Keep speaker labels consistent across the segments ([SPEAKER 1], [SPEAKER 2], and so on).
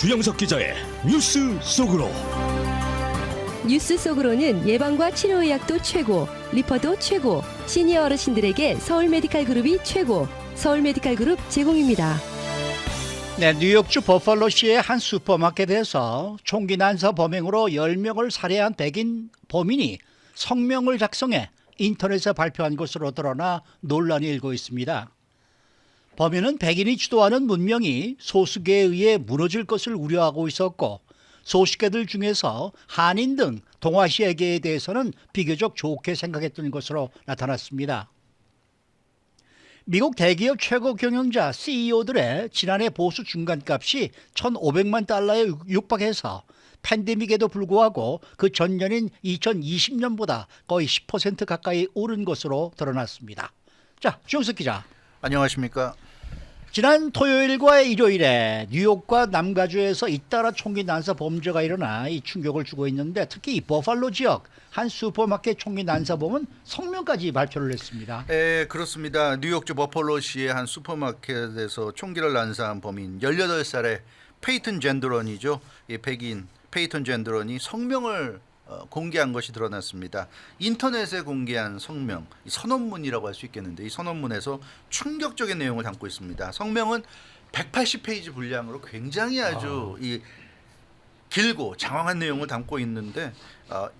[SPEAKER 1] 주영석 기자의 뉴스 속으로.
[SPEAKER 2] 뉴스 속으로는 예방과 치료의학도 최고, 리퍼도 최고, 시니어 어르신들에게 서울 메디칼 그룹이 최고, 서울 메디칼 그룹 제공입니다.
[SPEAKER 3] 네, 뉴욕주 버팔로시의 한 슈퍼마켓에서 총기 난사 범행으로 10명을 살해한 백인 범인이 성명을 작성해 인터넷에 발표한 것으로 드러나 논란이 일고 있습니다. 범인은 백인이 주도하는 문명이 소수계에 의해 무너질 것을 우려하고 있었고, 소수계들 중에서 한인 등 동아시아계에 대해서는 비교적 좋게 생각했던 것으로 나타났습니다. 미국 대기업 최고 경영자 CEO들의 지난해 보수 중간값이 1,500만 달러에 육박해서 팬데믹에도 불구하고 그 전년인 2020년보다 거의 10% 가까이 오른 것으로 드러났습니다. 자, 주영석 기자.
[SPEAKER 4] 안녕하십니까.
[SPEAKER 3] 지난 토요일과 일요일에 뉴욕과 남가주에서 잇따라 총기 난사 범죄가 일어나 이 충격을 주고 있는데, 특히 이 버팔로 지역 한 슈퍼마켓 총기 난사범은 성명까지 발표를 했습니다.
[SPEAKER 4] 네, 그렇습니다. 뉴욕주 버펄로시의 한 슈퍼마켓에서 총기를 난사한 범인 18살의 페이튼 젠드런이죠. 이 백인 페이튼 젠드런이 성명을 공개한 것이 드러났습니다. 인터넷에 공개한 성명, 선언문이라고 할 수 있겠는데, 이 선언문에서 충격적인 내용을 담고 있습니다. 성명은 180페이지 분량으로 굉장히 아주 길고 장황한 내용을 담고 있는데,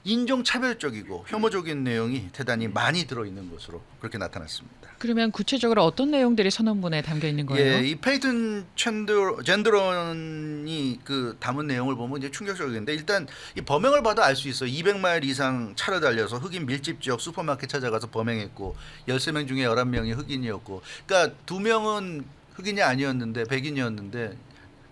[SPEAKER 4] 인종차별적이고 혐오적인 내용이 대단히 많이 들어있는 것으로 그렇게 나타났습니다.
[SPEAKER 5] 그러면 구체적으로 어떤 내용들이 선언문에 담겨 있는 거예요?
[SPEAKER 4] 예, 이 페이튼 젠드런이 그 담은 내용을 보면 이제 충격적인데, 일단 이 범행을 봐도 알 수 있어. 200마일 이상 차를 달려서 흑인 밀집 지역 슈퍼마켓 찾아가서 범행했고, 13명 중에 11명이 흑인이었고, 그러니까 2명은 흑인이 아니었는데 백인이었는데,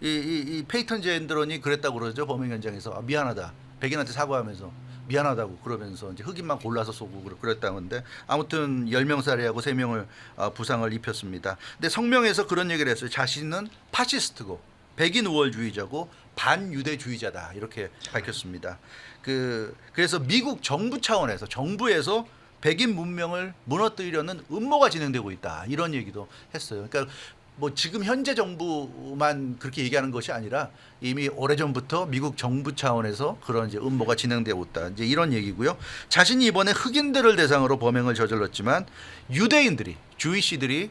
[SPEAKER 4] 이 페이튼 젠드런이 그랬다고 그러죠. 범행 현장에서. 아, 미안하다. 백인한테 사과하면서 미안하다고 그러면서 이제 흑인만 골라서 쏘고 그랬다는데, 아무튼 10명 살해하고 3명을 부상을 입혔습니다. 근데 성명에서 그런 얘기를 했어요. 자신은 파시스트고 백인 우월주의자고 반유대주의자다, 이렇게 밝혔습니다. 그래서 미국 정부 차원에서, 정부에서 백인 문명을 무너뜨리려는 음모가 진행되고 있다, 이런 얘기도 했어요. 그러니까 뭐 지금 현재 정부만 그렇게 얘기하는 것이 아니라 이미 오래전부터 미국 정부 차원에서 그런 이제 음모가 진행되고 있다, 이제 이런 얘기고요. 자신이 이번에 흑인들을 대상으로 범행을 저질렀지만 유대인들이, 주이시들이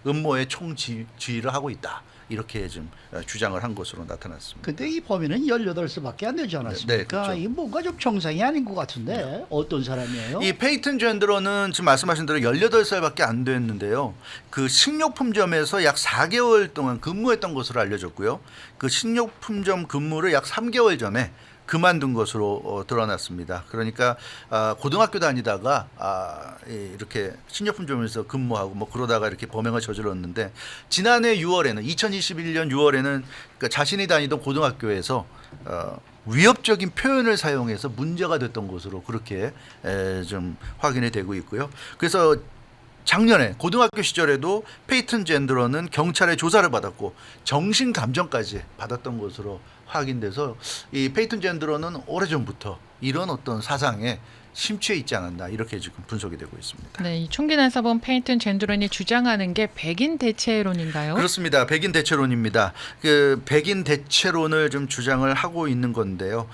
[SPEAKER 4] 음모의 총지휘를 하고 있다, 이렇게 좀 주장을 한 것으로 나타났습니다.
[SPEAKER 3] 근데 이 범인은 18살밖에 안 되지 않았습니까?
[SPEAKER 4] 네, 그렇죠.
[SPEAKER 3] 이 뭔가 좀 정상이 아닌 것 같은데, 어떤 사람이에요?
[SPEAKER 4] 이 페이튼 젠드런은 지금 말씀하신 대로 18살밖에 안 됐는데요. 그 식료품점에서 약 4개월 동안 근무했던 것으로 알려졌고요. 그 식료품점 근무를 약 3개월 전에 그만둔 것으로 드러났습니다. 그러니까 고등학교 다니다가 이렇게 식료품점에서 근무하고 뭐 그러다가 이렇게 범행을 저질렀는데, 지난해 6월에는 2021년 6월에는 그러니까 자신이 다니던 고등학교에서 위협적인 표현을 사용해서 문제가 됐던 것으로 그렇게 좀 확인이 되고 있고요. 그래서 작년에 고등학교 시절에도 페이튼 젠드런은 경찰의 조사를 받았고 정신 감정까지 받았던 것으로 확인돼서, 이 페이튼 젠드런은 오래전부터 이런 어떤 사상에 심취해 있지 않았나, 이렇게 지금 분석이 되고 있습니다.
[SPEAKER 5] 네, 이 총기 난사범 페이튼 젠드런이 주장하는 게 백인 대체론인가요?
[SPEAKER 4] 그렇습니다. 백인 대체론입니다. 그 백인 대체론을 좀 주장을 하고 있는 건데요.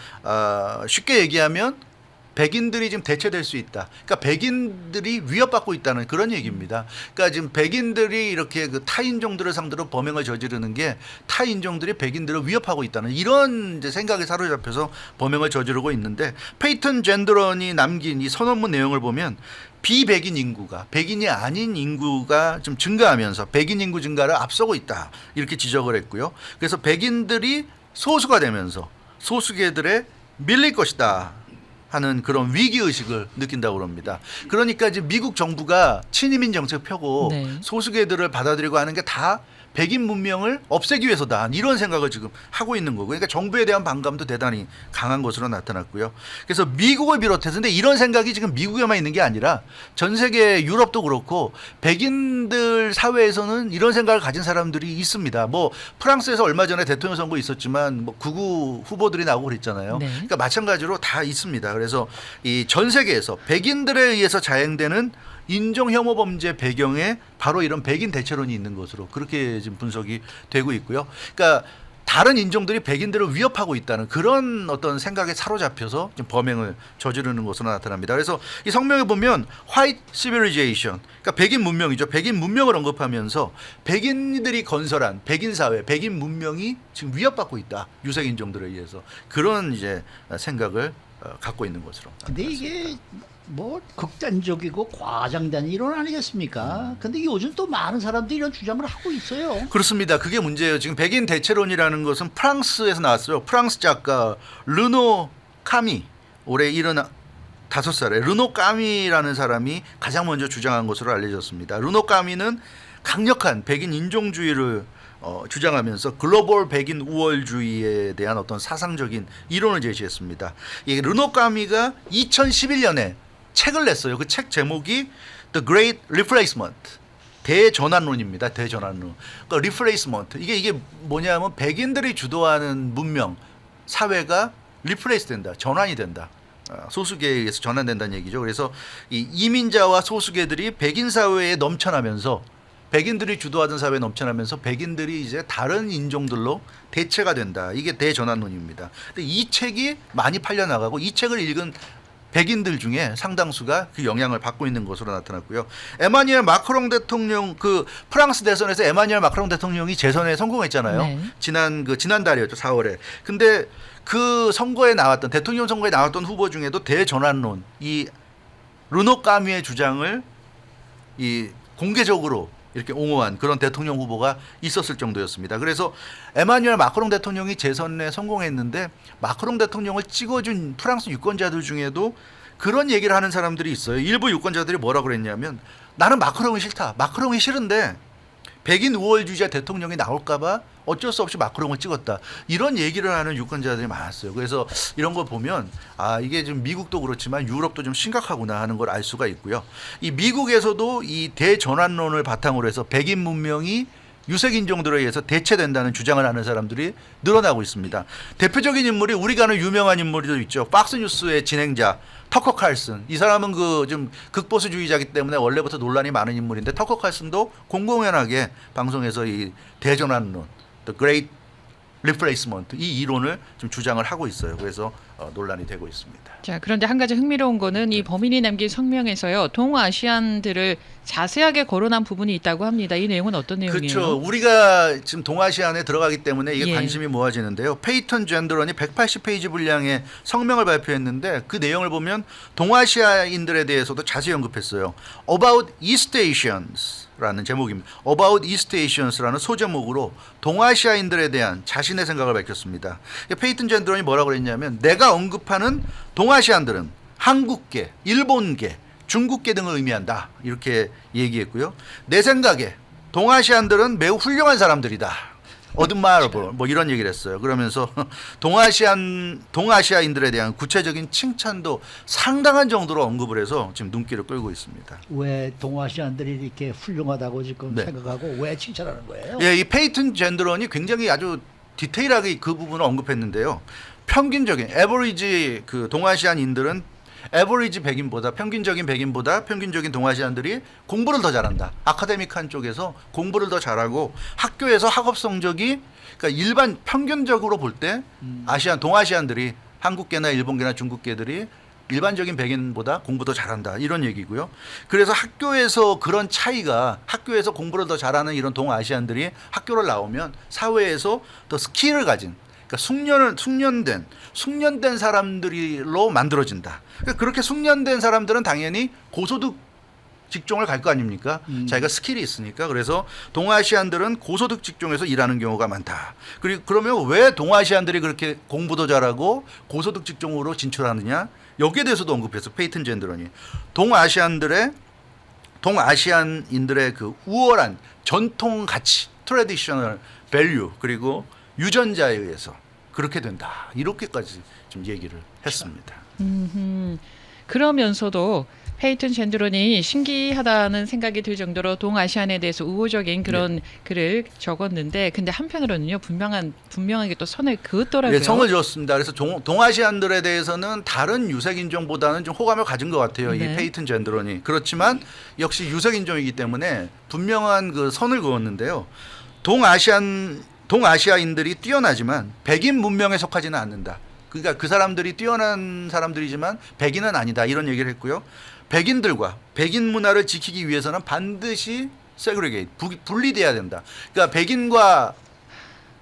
[SPEAKER 4] 쉽게 얘기하면 백인들이 지금 대체될 수 있다. 그러니까 백인들이 위협받고 있다는 그런 얘기입니다. 그러니까 지금 백인들이 이렇게 그 타인종들을 상대로 범행을 저지르는 게 타인종들이 백인들을 위협하고 있다는 이런 이제 생각에 사로잡혀서 범행을 저지르고 있는데, 페이튼 젠드런이 남긴 이 선언문 내용을 보면 비백인 인구가, 백인이 아닌 인구가 좀 증가하면서 백인 인구 증가를 앞서고 있다, 이렇게 지적을 했고요. 그래서 백인들이 소수가 되면서 소수계들에 밀릴 것이다 하는 그런 위기의식을 느낀다고 합니다. 그러니까 이제 미국 정부가 친이민 정책 펴고
[SPEAKER 5] 네.
[SPEAKER 4] 소수계들을 받아들이고 하는 게 다 백인 문명을 없애기 위해서다, 이런 생각을 지금 하고 있는 거고, 그러니까 정부에 대한 반감도 대단히 강한 것으로 나타났고요. 그래서 미국을 비롯해서, 근데 이런 생각이 지금 미국에만 있는 게 아니라 전 세계 유럽도 그렇고 백인들 사회에서는 이런 생각을 가진 사람들이 있습니다. 뭐 프랑스에서 얼마 전에 대통령 선거 있었지만 뭐 극우 후보들이 나오고 그랬잖아요.
[SPEAKER 5] 네.
[SPEAKER 4] 그러니까 마찬가지로 다 있습니다. 그래서 이 전 세계에서 백인들에 의해서 자행되는 인종 혐오 범죄 배경에 바로 이런 백인 대체론이 있는 것으로 그렇게 지금 분석이 되고 있고요. 그러니까 다른 인종들이 백인들을 위협하고 있다는 그런 어떤 생각에 사로잡혀서 지금 범행을 저지르는 것으로 나타납니다. 그래서 이 성명에 보면 White Civilization, 그러니까 백인 문명이죠. 백인 문명을 언급하면서 백인들이 건설한 백인 사회, 백인 문명이 지금 위협받고 있다. 유색 인종들에 의해서 그런 이제 생각을 갖고 있는 것으로.
[SPEAKER 3] 근데 이게 뭐 극단적이고 과장된 이론 아니겠습니까? 근데 요즘 또 많은 사람들이 이런 주장을 하고 있어요.
[SPEAKER 4] 그렇습니다. 그게 문제예요. 지금 백인 대체론이라는 것은 프랑스에서 나왔어요. 프랑스 작가 르노 카미, 올해 75살에 르노 까미라는 사람이 가장 먼저 주장한 것으로 알려졌습니다. 르노 까미는 강력한 백인 인종주의를 주장하면서 글로벌 백인 우월주의에 대한 어떤 사상적인 이론을 제시했습니다. 이 르노 까미가 2011년에 책을 냈어요. 그 책 제목이 The Great Replacement, 대전환론입니다. 대전환론. 그러니까 Replacement, 이게 뭐냐면 백인들이 주도하는 문명 사회가 리플레이스 된다, 전환이 된다. 소수계에 의해서 전환된다는 얘기죠. 그래서 이 이민자와 소수계들이 백인 사회에 넘쳐나면서 백인들이 주도하던 사회에 넘쳐나면서 백인들이 이제 다른 인종들로 대체가 된다. 이게 대전환론입니다. 근데 이 책이 많이 팔려 나가고 이 책을 읽은 백인들 중에 상당수가 그 영향을 받고 있는 것으로 나타났고요. 에마뉘엘 마크롱 대통령, 그 프랑스 대선에서 에마뉘엘 마크롱 대통령이 재선에 성공했잖아요.
[SPEAKER 5] 네.
[SPEAKER 4] 지난달이었죠, 4월에. 근데 그 선거에 나왔던, 대통령 선거에 나왔던 후보 중에도 대전환론, 이 르노 까미의 주장을 이 공개적으로 이렇게 옹호한 그런 대통령 후보가 있었을 정도였습니다. 그래서 에마뉘엘 마크롱 대통령이 재선에 성공했는데 마크롱 대통령을 찍어준 프랑스 유권자들 중에도 그런 얘기를 하는 사람들이 있어요. 일부 유권자들이 뭐라고 그랬냐면 나는 마크롱이 싫다. 마크롱이 싫은데 백인 우월주의자 대통령이 나올까 봐 어쩔 수 없이 마크롱을 찍었다. 이런 얘기를 하는 유권자들이 많았어요. 그래서 이런 걸 보면 이게 지금 미국도 그렇지만 유럽도 좀 심각하구나 하는 걸 알 수가 있고요. 이 미국에서도 이 대전환론을 바탕으로 해서 백인 문명이 유색 인종들에 의해서 대체된다는 주장을 하는 사람들이 늘어나고 있습니다. 대표적인 인물이 우리가 아는 유명한 인물도 있죠. 박스뉴스의 진행자 터커 칼슨. 이 사람은 그 좀 극보수주의자이기 때문에 원래부터 논란이 많은 인물인데 터커 칼슨도 공공연하게 방송에서 이 대전환론, The Great Replacement, 이 이론을 좀 주장을 하고 있어요. 그래서 논란이 되고 있습니다.
[SPEAKER 5] 자, 그런데 한 가지 흥미로운 거는 이 범인이 남긴 성명에서요. 동아시안들을 자세하게 거론한 부분이 있다고 합니다. 이 내용은 어떤 내용이에요?
[SPEAKER 4] 그렇죠. 우리가 지금 동아시안에 들어가기 때문에 이게
[SPEAKER 5] 예.
[SPEAKER 4] 관심이 모아지는데요. 페이턴 젠더런이 180페이지 분량의 성명을 발표했는데 그 내용을 보면 동아시아인들에 대해서도 자세히 언급했어요. About East Asians라는 제목입니다. About East Asians라는 소제목으로 동아시아인들에 대한 자신의 생각을 밝혔습니다. 페이턴 젠더런이 뭐라고 그랬냐면 내가 언급하는 동아시안들은 한국계, 일본계, 중국계 등을 의미한다. 이렇게 얘기했고요. 내 생각에 동아시안들은 매우 훌륭한 사람들이다. admirable 뭐 이런 얘기를 했어요. 그러면서 동아시아인들에 대한 구체적인 칭찬도 상당한 정도로 언급을 해서 지금 눈길을 끌고 있습니다.
[SPEAKER 3] 왜 동아시안들이 이렇게 훌륭하다고 지금
[SPEAKER 4] 네.
[SPEAKER 3] 생각하고 왜 칭찬하는 거예요?
[SPEAKER 4] 예, 이 페이튼 젠더런이 굉장히 아주 디테일하게 그 부분을 언급했는데요. 평균적인 에버리지 그 동아시안인들은 에버리지 백인보다 평균적인 백인보다 평균적인 동아시안들이 공부를 더 잘한다. 아카데믹한 쪽에서 공부를 더 잘하고 학교에서 학업 성적이 그러니까 일반 평균적으로 볼 때 동아시안들이 한국계나 일본계나 중국계들이 일반적인 백인보다 공부 더 잘한다. 이런 얘기고요. 그래서 학교에서 그런 차이가 학교에서 공부를 더 잘하는 이런 동아시안들이 학교를 나오면 사회에서 더 스킬을 가진 그러니까 숙련된 사람들로 만들어진다. 그러니까 그렇게 숙련된 사람들은 당연히 고소득 직종을 갈 거 아닙니까? 자기가 스킬이 있으니까. 그래서 동아시안들은 고소득 직종에서 일하는 경우가 많다. 그리고 그러면 왜 동아시안들이 그렇게 공부도 잘하고 고소득 직종으로 진출하느냐? 여기에 대해서도 언급해서 페이튼 젠더런이 동아시안인들의 그 우월한 전통 가치, 트래디셔널 밸류 그리고 유전자에 의해서 그렇게 된다. 이렇게까지 좀 얘기를 했습니다.
[SPEAKER 5] 그러면서도 페이튼 젠드론이 신기하다는 생각이 들 정도로 동아시안에 대해서 우호적인 그런 글을 적었는데 근데 한편으로는요 분명하게 또 선을 그었더라고요.
[SPEAKER 4] 네, 성을 지었습니다. 그래서 동아시안들에 대해서는 다른 유색인종보다는 좀 호감을 가진 것 같아요.
[SPEAKER 5] 네.
[SPEAKER 4] 이 페이튼 젠드론이. 그렇지만 역시 유색인종이기 때문에 분명한 그 선을 그었는데요. 동아시아인들이 뛰어나지만 백인 문명에 속하지는 않는다. 그러니까 그 사람들이 뛰어난 사람들이지만 백인은 아니다. 이런 얘기를 했고요. 백인들과 백인 문화를 지키기 위해서는 반드시 세그리게이트, 분리돼야 된다. 그러니까 백인과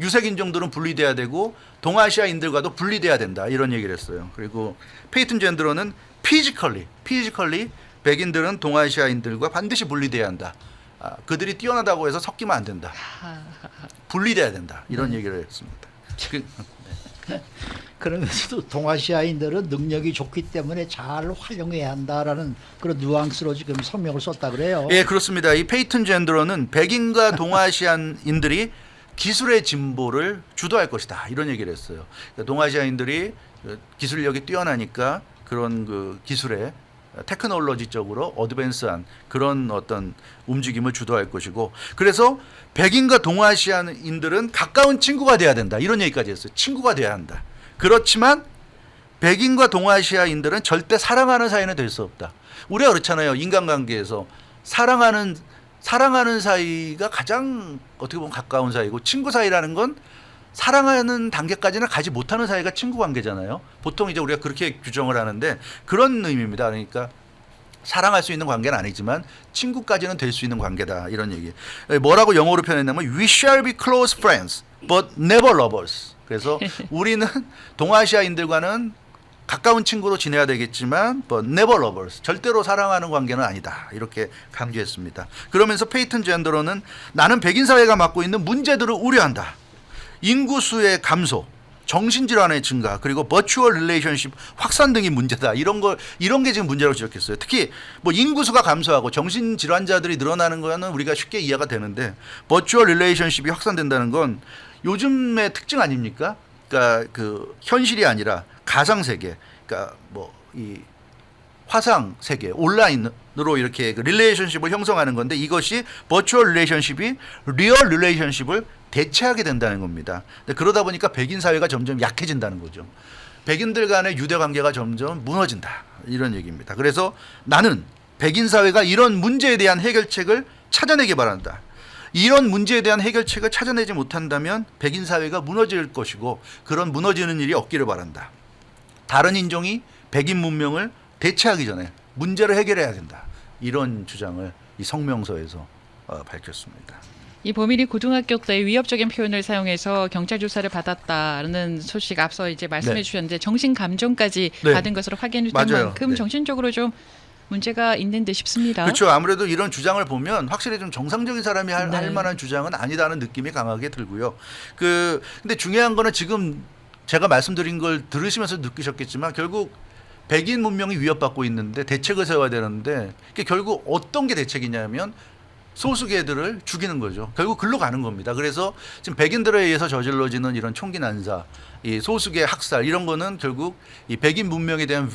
[SPEAKER 4] 유색 인종들은 분리돼야 되고 동아시아인들과도 분리돼야 된다. 이런 얘기를 했어요. 그리고 페이튼 젠드러는 피지컬리 백인들은 동아시아인들과 반드시 분리돼야 한다. 그들이 뛰어나다고 해서 섞이면 안 된다. 분리돼야 된다. 이런 얘기를 했습니다.
[SPEAKER 3] 그러면서도 동아시아인들은 능력이 좋기 때문에 잘 활용해야 한다라는 그런 뉘앙스로 지금 성명을 썼다 그래요.
[SPEAKER 4] 예, 그렇습니다. 이 페이튼 젠드러는 백인과 동아시아인들이 기술의 진보를 주도할 것이다. 이런 얘기를 했어요. 그러니까 동아시아인들이 기술력이 뛰어나니까 그런 그 기술의 테크놀로지적으로 어드밴스한 그런 어떤 움직임을 주도할 것이고, 그래서 백인과 동아시아인들은 가까운 친구가 돼야 된다. 이런 얘기까지 했어요. 친구가 돼야 한다. 그렇지만 백인과 동아시아인들은 절대 사랑하는 사이는 될 수 없다. 우리가 그렇잖아요. 인간관계에서 사랑하는 사이가 가장 어떻게 보면 가까운 사이고, 친구 사이라는 건 사랑하는 단계까지는 가지 못하는 사이가 친구 관계잖아요. 보통 이제 우리가 그렇게 규정을 하는데 그런 의미입니다. 그러니까 사랑할 수 있는 관계는 아니지만 친구까지는 될 수 있는 관계다. 이런 얘기. 뭐라고 영어로 표현했냐면 We shall be close friends, but never lovers. 그래서 우리는 동아시아인들과는 가까운 친구로 지내야 되겠지만 but never lovers. 절대로 사랑하는 관계는 아니다. 이렇게 강조했습니다. 그러면서 페이튼 젠더러는 나는 백인 사회가 맡고 있는 문제들을 우려한다. 인구수의 감소, 정신질환의 증가, 그리고 버추얼 릴레이션십 확산 등이 문제다. 이런 게 지금 문제라고 지적했어요. 특히 뭐 인구수가 감소하고 정신질환자들이 늘어나는 거는 우리가 쉽게 이해가 되는데 버추얼 릴레이션십이 확산된다는 건 요즘의 특징 아닙니까? 그러니까 그 현실이 아니라 가상 세계, 그러니까 뭐 이 화상 세계, 온라인으로 이렇게 그 릴레이션십을 형성하는 건데 이것이 버추얼 릴레이션십이 리얼 릴레이션십을 대체하게 된다는 겁니다. 그러다 보니까 백인 사회가 점점 약해진다는 거죠. 백인들 간의 유대 관계가 점점 무너진다. 이런 얘기입니다. 그래서 나는 백인 사회가 이런 문제에 대한 해결책을 찾아내기 바란다. 이런 문제에 대한 해결책을 찾아내지 못한다면 백인 사회가 무너질 것이고 그런 무너지는 일이 없기를 바란다. 다른 인종이 백인 문명을 대체하기 전에 문제를 해결해야 된다. 이런 주장을 이 성명서에서 밝혔습니다.
[SPEAKER 5] 이 범인이 고등학교 때 위협적인 표현을 사용해서 경찰 조사를 받았다는 소식 앞서 이제 말씀해
[SPEAKER 4] 네.
[SPEAKER 5] 주셨는데 정신 감정까지
[SPEAKER 4] 네.
[SPEAKER 5] 받은 것으로 확인이 된
[SPEAKER 4] 맞아요.
[SPEAKER 5] 만큼
[SPEAKER 4] 네.
[SPEAKER 5] 정신적으로 좀 문제가 있는 듯 싶습니다.
[SPEAKER 4] 그렇죠. 아무래도 이런 주장을 보면 확실히 좀 정상적인 사람이 할
[SPEAKER 5] 네.
[SPEAKER 4] 만한 주장은 아니다는 느낌이 강하게 들고요. 근데 중요한 거는 지금 제가 말씀드린 걸 들으시면서 느끼셨겠지만 결국 백인 문명이 위협받고 있는데 대책을 세워야 되는데 그게 결국 어떤 게 대책이냐면 소수계들을 죽이는 거죠. 결국 글로 가는 겁니다. 그래서 지금 백인들에 의해서 저질러지는 이런 총기 난사, 이 소수계 학살 이런 거는 결국 이 백인 문명에 대한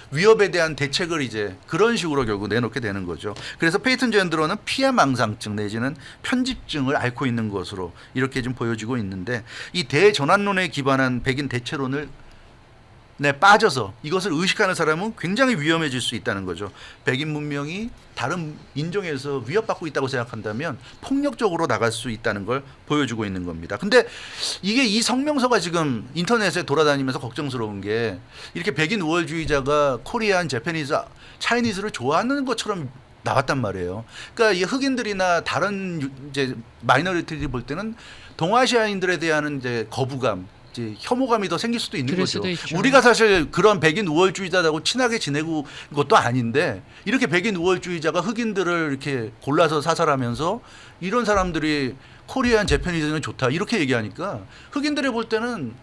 [SPEAKER 4] 위협에 대한 대책을 이제 그런 식으로 결국 내놓게 되는 거죠. 그래서 페이튼 젠드러는 피해망상증 내지는 편집증을 앓고 있는 것으로 이렇게 좀 보여지고 있는데 이 대전환론에 기반한 백인 대체론을 빠져서 이것을 의식하는 사람은 굉장히 위험해질 수 있다는 거죠. 백인 문명이 다른 인종에서 위협받고 있다고 생각한다면 폭력적으로 나갈 수 있다는 걸 보여주고 있는 겁니다. 근데 이게 이 성명서가 지금 인터넷에 돌아다니면서 걱정스러운 게 이렇게 백인 우월주의자가 코리안, 재패니즈, 차이니즈를 좋아하는 것처럼 나왔단 말이에요. 그러니까 이 흑인들이나 다른 이제 마이너리티들이 볼 때는 동아시아인들에 대한 이제 거부감, 혐오감이 더 생길 수도 있는
[SPEAKER 5] 그럴
[SPEAKER 4] 거죠.
[SPEAKER 5] 수도 있죠.
[SPEAKER 4] 우리가 사실 그런 백인 우월주의자하고 친하게 지내고 것도 아닌데 이렇게 백인 우월주의자가 흑인들을 이렇게 골라서 사살하면서 이런 사람들이 코리안 재패니즈는 좋다 이렇게 얘기하니까 흑인들이 볼 때는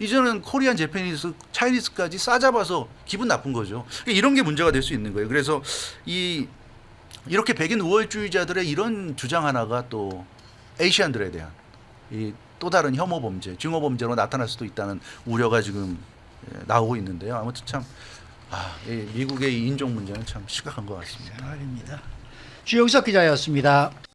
[SPEAKER 4] 이제는 코리안 재패니즈 차이니스까지 싸잡아서 기분 나쁜 거죠. 이런 게 문제가 될 수 있는 거예요. 그래서 이렇게 백인 우월주의자들의 이런 주장 하나가 또 에이시안들에 대한 또 다른 혐오 범죄, 증오 범죄로 나타날 수도 있다는 우려가 지금 나오고 있는데요. 아무튼 참 이 미국의 이 인종 문제는 참 심각한 것 같습니다.
[SPEAKER 3] 생각입니다. 주영석 기자였습니다.